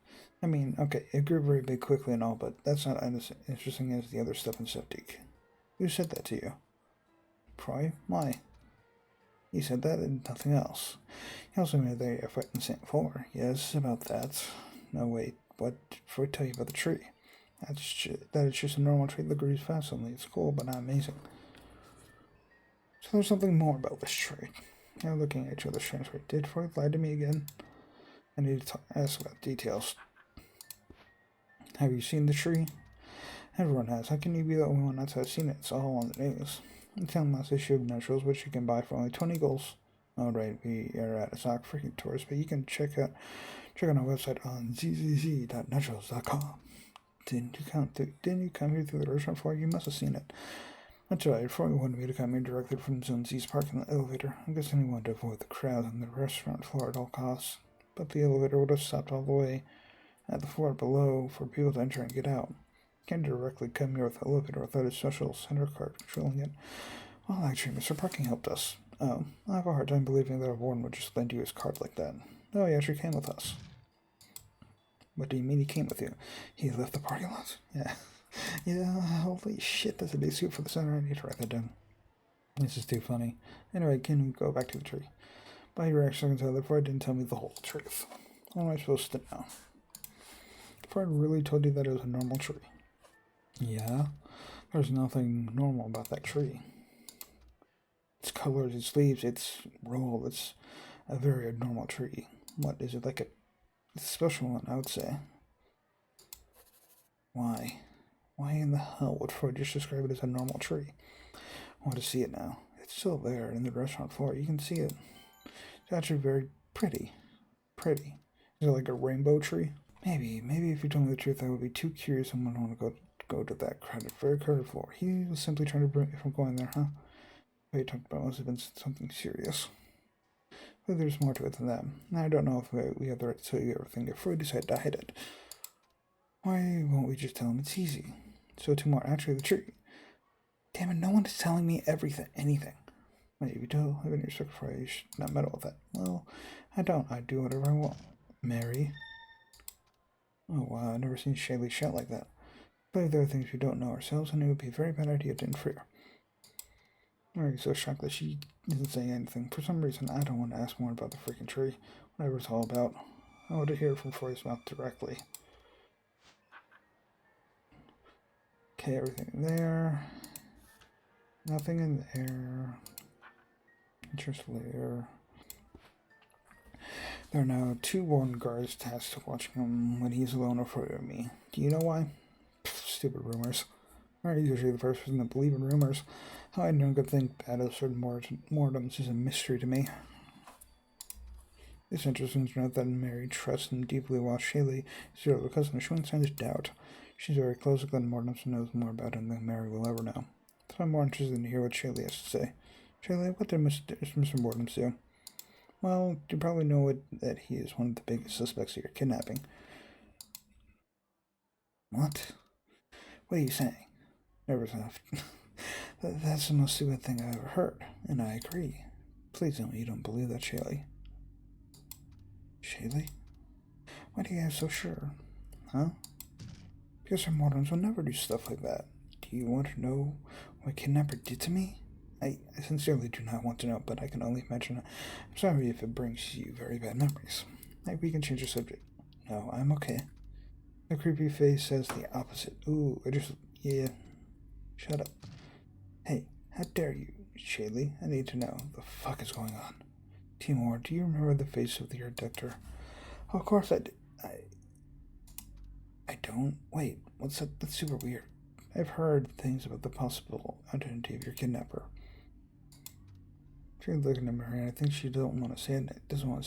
I mean, okay, it grew very big quickly and all, but that's not as interesting as the other stuff in Septic. Who said that to you? Froy? Why? He said that and nothing else. He also made a fight in St. Four. Yes, about that. No, wait, what did Froy tell you about the tree? That it's just a normal tree that grows fast only. It's cool, but not amazing. So there's something more about this tree. Now looking at each other strangely. Did Froy lie to me again? I need to ask about details. Have you seen the tree? Everyone has. How can you be the only one that's seen it? It's all on the news. It's on last issue of Naturals, which you can buy for only 20 goals. Oh, right, we are at a stock freaking tours, but you can check out our website on zzz.naturals.com. Didn't you come here through the restaurant floor? You must have seen it. That's right, Froy wanted me to come here directly from Zone Z's parking elevator. I'm guessing he wanted to avoid the crowd on the restaurant floor at all costs. But the elevator would have stopped all the way at the floor below for people to enter and get out. Can't directly come here with the elevator without a special center card controlling it. Well, actually, Mr. Parking helped us. Oh, I have a hard time believing that a warden would just lend you his card like that. No, he actually came with us. What do you mean he came with you? He left the parking lot? Yeah. Yeah, holy shit, that's a big scoop for the center. I need to write that down. This is too funny. Anyway, can we go back to the tree? By your reaction, I can tell that Froy didn't tell me the whole truth. What am I supposed to know? Froy really told you that it was a normal tree. Yeah, there's nothing normal about that tree. Its colors, its leaves, its roll, it's a very abnormal tree. What is it, like it's a special one, I would say. Why? Why in the hell would Froy just describe it as a normal tree? I want to see it now. It's still there in the restaurant floor. You can see it. It's actually very pretty. Pretty. Is it like a rainbow tree? Maybe if you told me the truth, I would be too curious and wouldn't want to go to that very crowded floor. He was simply trying to prevent me from going there, huh? What you talked about must have been something serious. But there's more to it than that. I don't know if we have the right to tell you everything if Freud decided to hide it. Why won't we just tell him it's easy? So tomorrow, actually, the tree. Damn it, no one is telling me anything. Wait, if you don't have any respect for you should not meddle with that. Well, I don't. I do whatever I want. Mary. Oh, wow, I've never seen Shaylee shout like that. But there are things we don't know ourselves, and it would be a very bad idea to interfere. Mary's so shocked that she isn't saying anything. For some reason, I don't want to ask more about the freaking tree. Whatever it's all about. I want to hear it from Froy's mouth directly. Okay, everything in there. Nothing in there. Interest layer. There are now 2 warden guards tasked with watching him when he's alone or Froy or me. Do you know why? Pfft, stupid rumors. I'm usually the first person to believe in rumors. How I know good thing bad of certain mortems is a mystery to me. It's interesting to note that Mary trusts and deeply while Shaylee is your other cousin, showing signs of doubt. She's very close to Glenn Mortimer and knows more about him than Mary will ever know. So I'm more interested in hear what Shaylee has to say. Shaylee, what did Mr. Mortons do? Well, you probably know that he is one of the biggest suspects of your kidnapping. What? What are you saying? Nervous enough. That's the most stupid thing I've ever heard, and I agree. Please tell me you don't believe that, Shaylee. Shaylee? Why do you get so sure? Huh? Because our Mortons will never do stuff like that. Do you want to know what kidnapper did to me? I sincerely do not want to know, but I can only imagine. I'm sorry if it brings you very bad memories. Maybe we can change the subject. No, I'm okay. The creepy face says the opposite. Ooh, yeah. Shut up. Hey, how dare you, Shaylee? I need to know what the fuck is going on. Timur, do you remember the face of your abductor? Of course I do. I don't. Wait, what's that? That's super weird. I've heard things about the possible identity of your kidnapper. She's looking at Mary, and I think she doesn't want to say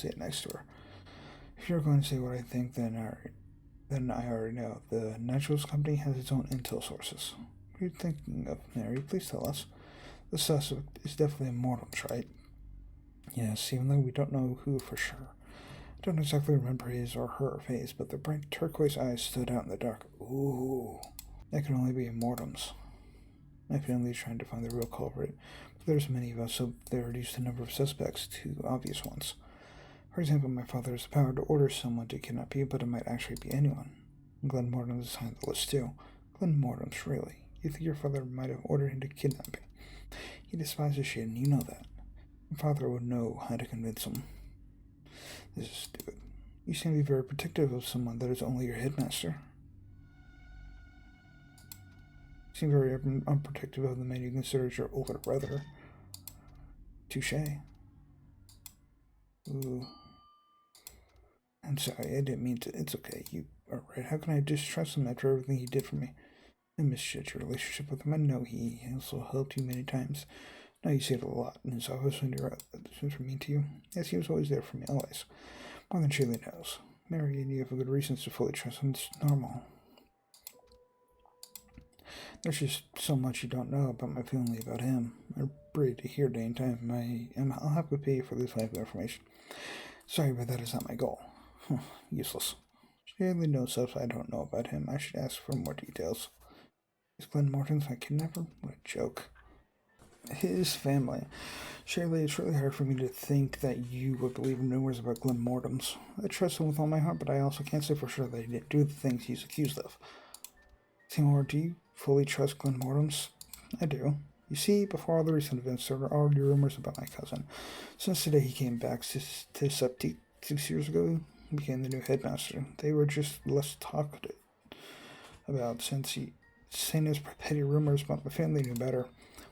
it next to her. If you're going to say what I think, then I already know. The Naturals Company has its own intel sources. What are you thinking of, Mary? Please tell us. The suspect is definitely a Mortums, right? Yes, even though we don't know who for sure. I don't exactly remember his or her face, but the bright turquoise eyes stood out in the dark. Ooh, that can only be a Mortums. My family is trying to find the real culprit, but there's many of us, so they reduced the number of suspects to obvious ones. For example, my father has the power to order someone to kidnap you, but it might actually be anyone. Glenn Mortons is on the list too. Glenn Mortons, really? You think your father might have ordered him to kidnap me? He despises shit, and you know that. Your father would know how to convince him. This is stupid. You seem to be very protective of someone that is only your headmaster. You seem very unprotective of the man you consider your older brother. Touche. Ooh. I'm sorry, I didn't mean to. It's okay. You are right. How can I distrust him after everything he did for me? I misjudged your relationship with him. I know he also helped you many times. Now you see it a lot in his office when you're for mean to you. Yes, he was always there for me, always. More than Shaylee knows. Mary and you have a good reasons to fully trust him. It's normal. There's just so much you don't know about my feeling about him. I'm ready to hear day and time. I'll have to pay for this type of information. Sorry, but that is not my goal. Useless. Shaylee knows stuff I don't know about him. I should ask for more details. Is Glenn Mortons my kidnapper? What a joke. His family. Shaylee, it's really hard for me to think that you would believe in rumors about Glenn Mortons. I trust him with all my heart, but I also can't say for sure that he didn't do the things he's accused of. Timur, do you fully trust Glenn Mortons? I do. You see, before all the recent events, there were already rumors about my cousin. Since the day he came back to Septique 6 years ago, he became the new headmaster. They were just less talkative about since he saying his petty rumors, but my family knew better.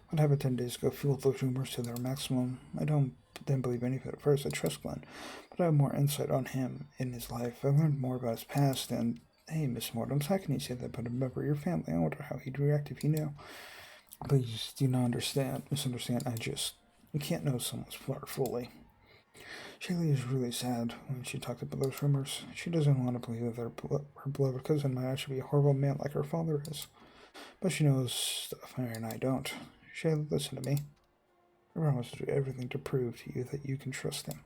What happened 10 days ago fueled those rumors to their maximum. I didn't believe any of it at first. I trust Glenn, but I have more insight on him in his life. I learned more about his past, and hey, Miss Mortons, how can you say that about a member of your family? I wonder how he'd react if he knew. Please do not misunderstand. You can't know someone's flirt fully. Shaylee is really sad when she talked about those rumors. She doesn't want to believe that her beloved cousin might actually be a horrible man like her father is. But she knows stuff Mary and I don't. Shaylee, listen to me. I promise to do everything to prove to you that you can trust him.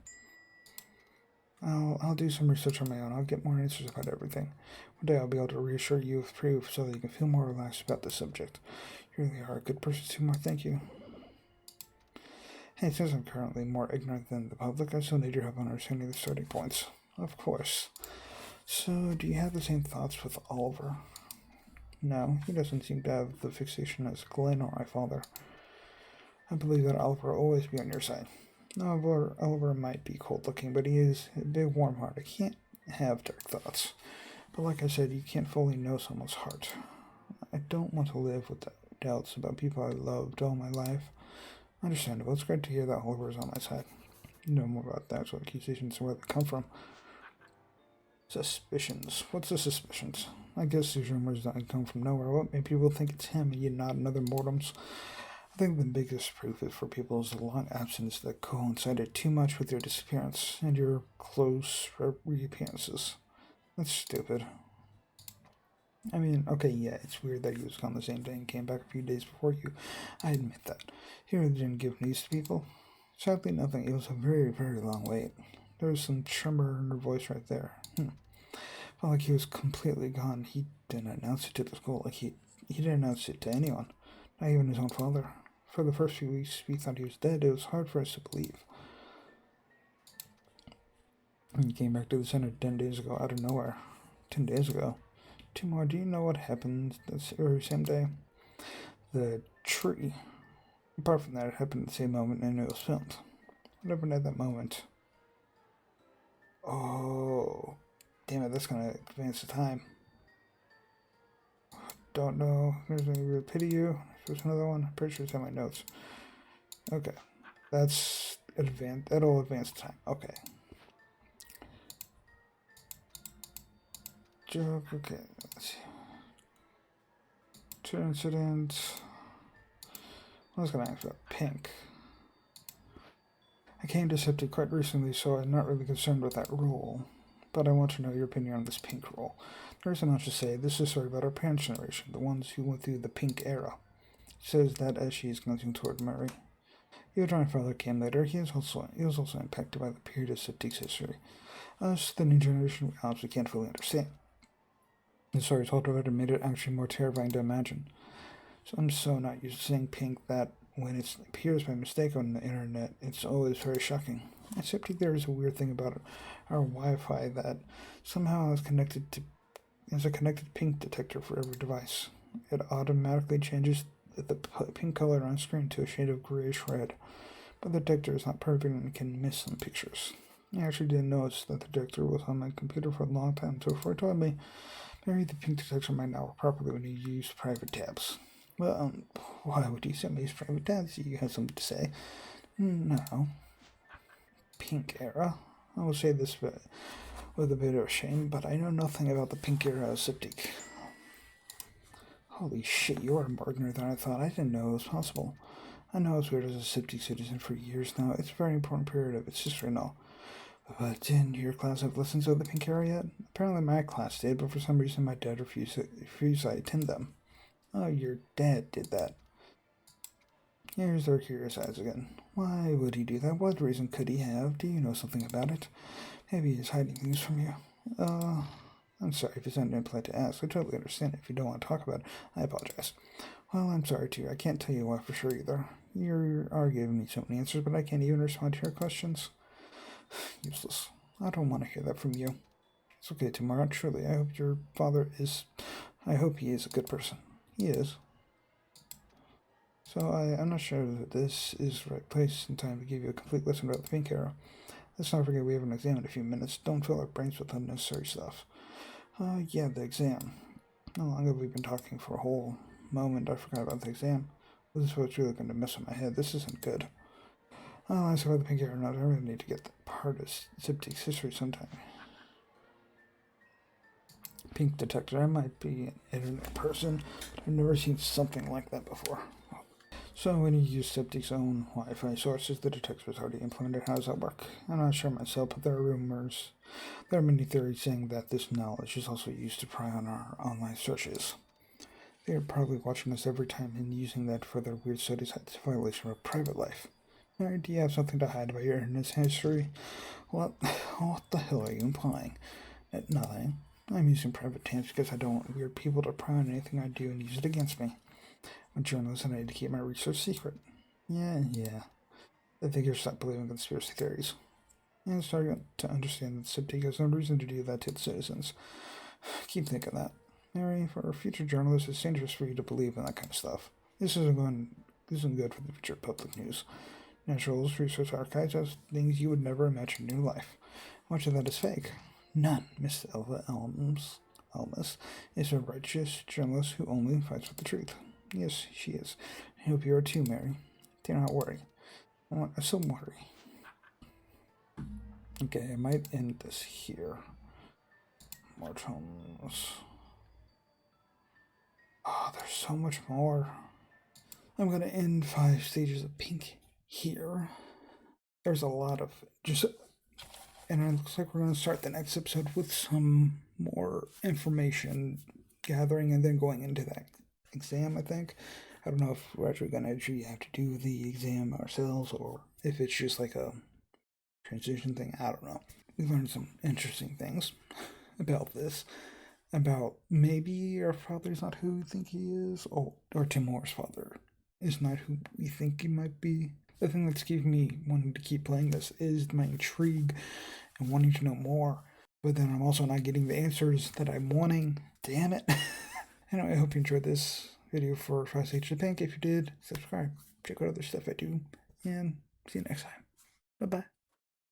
I'll do some research on my own. I'll get more answers about everything. One day I'll be able to reassure you with proof so that you can feel more relaxed about the subject. You really are a good person, Timur. Thank you. Hey, since I'm currently more ignorant than the public, I still need your help on understanding the starting points. Of course. So, do you have the same thoughts with Oliver? No, he doesn't seem to have the fixation as Glenn or my father. I believe that Oliver will always be on your side. Oliver might be cold-looking, but he is a big warm heart. I can't have dark thoughts. But like I said, you can't fully know someone's heart. I don't want to live with doubts about people I loved all my life. Understandable. It's great to hear that Oliver is on my side. You know more about that, so accusations and where they come from. Suspicions. What's the suspicions? I guess these rumors don't come from nowhere. What made people think it's him and yet not another Mortums? I think the biggest proof is for people is the long absence that coincided too much with your disappearance and your close reappearances. That's stupid. I mean, okay, yeah, it's weird that he was gone the same day and came back a few days before you. I admit that. He really didn't give news to people. Sadly, nothing. It was a very, very long wait. There was some tremor in her voice right there. Felt like he was completely gone. He didn't announce it to the school. Like he didn't announce it to anyone, not even his own father. For the first few weeks, we thought he was dead. It was hard for us to believe. And he came back to the center 10 days ago, out of nowhere. 10 days ago. Timur, do you know what happened that very same day? The tree. Apart from that, it happened at the same moment and it was filmed. What happened at that moment? Oh, damn it, that's gonna advance the time. Don't know. There's any real pity you. There's another one. I'm pretty sure it's on my notes. Okay. That's advance. That'll advance the time. Okay. Joke. Okay. Let's see. Two incidents. I was gonna ask about pink. I came to Septic quite recently, so I'm not really concerned with that rule. But I want to know your opinion on this pink rule. There's enough to say. This is a story about our parents' generation, the ones who went through the pink era. She says that as she is glancing toward Murray. Even my father came later. He was also impacted by the period of Septic's history. Us, the new generation, we obviously can't fully understand. The story told about it made it actually more terrifying to imagine. So I'm so not used to seeing pink that when it appears by mistake on the internet, it's always very shocking. Except there is a weird thing about our Wi-Fi that somehow is a connected pink detector for every device. It automatically changes the pink color on screen to a shade of grayish red, but the detector is not perfect and can miss some pictures. I actually didn't notice that the detector was on my computer for a long time, so before it told me, maybe the pink detector might not work properly when you use private tabs. Well, why would you send me these private tabs? You have something to say? No. Pink era. I will say this with a bit of shame, but I know nothing about the pink era of Septic. Holy shit, you are more ignorant than I thought. I didn't know it was possible. I know it's weird as a Septic citizen for years now. It's a very important period of its history and all. But didn't your class have lessons of the pink era yet? Apparently my class did, but for some reason my dad refused I attend them. Oh, your dad did that. Here's their curious eyes again. Why would he do that? What reason could he have? Do you know something about it? Maybe he's hiding things from you. I'm sorry if it's impolite to ask. I totally understand if you don't want to talk about it. I apologize. Well, I'm sorry too. I can't tell you why for sure either. You are giving me so many answers, but I can't even respond to your questions. Useless. I don't want to hear that from you. It's okay, tomorrow. Truly, I hope your father is. I hope he is a good person. He is. So I'm not sure that this is the right place and time to give you a complete lesson about the pink era. Let's not forget we have an exam in a few minutes. Don't fill our brains with unnecessary stuff. Yeah, the exam. How long have we been talking for a whole moment? I forgot about the exam. This is what's really going to mess with my head. This isn't good. Oh, I about the pink era or not. I really need to get the part of Septic's history sometime. Pink detector. I might be an internet person, but I've never seen something like that before. So when you use Septic's own Wi-Fi sources, the detector is already implemented. How does that work? I'm not sure myself, but there are rumors. There are many theories saying that this knowledge is also used to pry on our online searches. They are probably watching us every time and using that for their weird studies as a violation of private life. Mary, do you have something to hide about your internet history? What the hell are you implying? Nothing. I'm using private tabs because I don't want weird people to pry on anything I do and use it against me. I'm a journalist and I need to keep my research secret. Yeah. I think you're stop believing conspiracy theories. And starting to understand that Septic has no reason to do that to its citizens. Keep thinking that. Mary, for future journalists, it's dangerous for you to believe in that kind of stuff. This isn't good for the future of public news. Natural research archives has things you would never imagine in your life. Much of that is fake. None. Miss Elva Elmas is a righteous journalist who only fights for the truth. Yes, she is. I hope you are too, Mary. Do not worry. I still worry. Okay, I might end this here. More tomes. Oh, there's so much more. I'm gonna end 5 stages of pink here. There's a lot of and it looks like we're gonna start the next episode with some more information gathering and then going into that exam, I think. I don't know if we're actually going to actually have to do the exam ourselves or if it's just like a transition thing. I don't know. We learned some interesting things about this. About maybe our father's not who we think he is, or Timur's father is not who we think he might be. The thing that's keeping me wanting to keep playing this is my intrigue and wanting to know more. But then I'm also not getting the answers that I'm wanting. Damn it. Anyway, I hope you enjoyed this video for Fast H to Pink. If you did, subscribe. Check out other stuff I do. And see you next time. Bye bye.